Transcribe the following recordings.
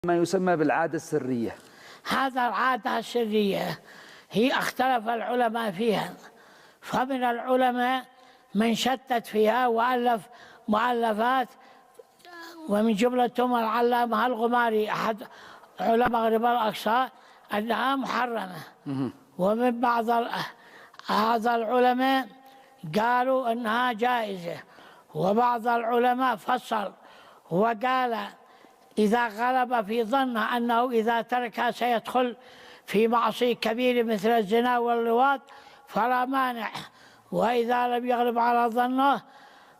ما يسمى بالعادة السرية. هذا العادة السرية هي اختلف العلماء فيها، فمن العلماء من شتت فيها وألف مؤلفات، ومن جملتهم العلامة الغماري أحد علماء المغرب الأقصى أنها محرمة. ومن بعض هذا العلماء قالوا أنها جائزة، وبعض العلماء فصل وقال إذا غلب في ظنه أنه إذا تركها سيدخل في معصية كبيرة مثل الزنا واللواط فلا مانع، وإذا لم يغلب على ظنه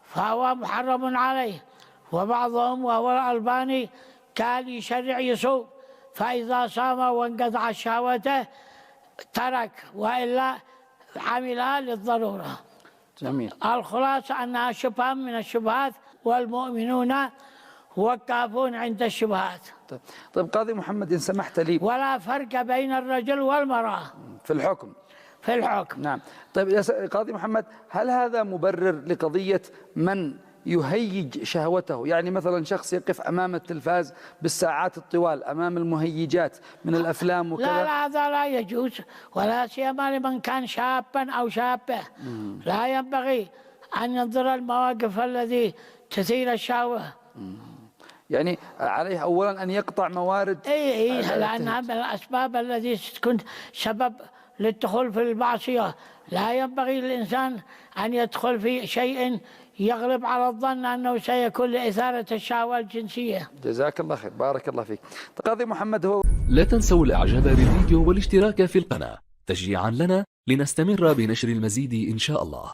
فهو محرم عليه. وبعضهم وهو الألباني قال يشرع يصوم، فإذا صام وانقطع شهوته ترك، وإلا عملها للضرورة. جميل. الخلاصة أنها شبهة من الشبهات، والمؤمنون وقافون عند الشبهات. طيب قاضي محمد إن سمحت لي، ولا فرق بين الرجل والمرأة في الحكم. في الحكم. نعم. طيب يا قاضي محمد، هل هذا مبرر لقضية من يهيج شهوته؟ يعني مثلا شخص يقف أمام التلفاز بالساعات الطوال أمام المهيجات من الأفلام وكذا. لا هذا لا يجوز، ولا سيما لمن كان شابا أو شابة. لا ينبغي أن ينظر المواقف التي تثير الشهوة. يعني عليه أولا أن يقطع موارد. لأنها من الأسباب التي تكون سبب للدخول في المعصية. لا ينبغي للإنسان أن يدخل في شيء يغلب على الظن أنه سيكون لإثارة الشهوة الجنسية. جزاك الله خير، بارك الله فيك. قاضي محمد، هو لا تنسوا الإعجاب بالفيديو والاشتراك في القناة تشجيعا لنا لنستمر بنشر المزيد إن شاء الله.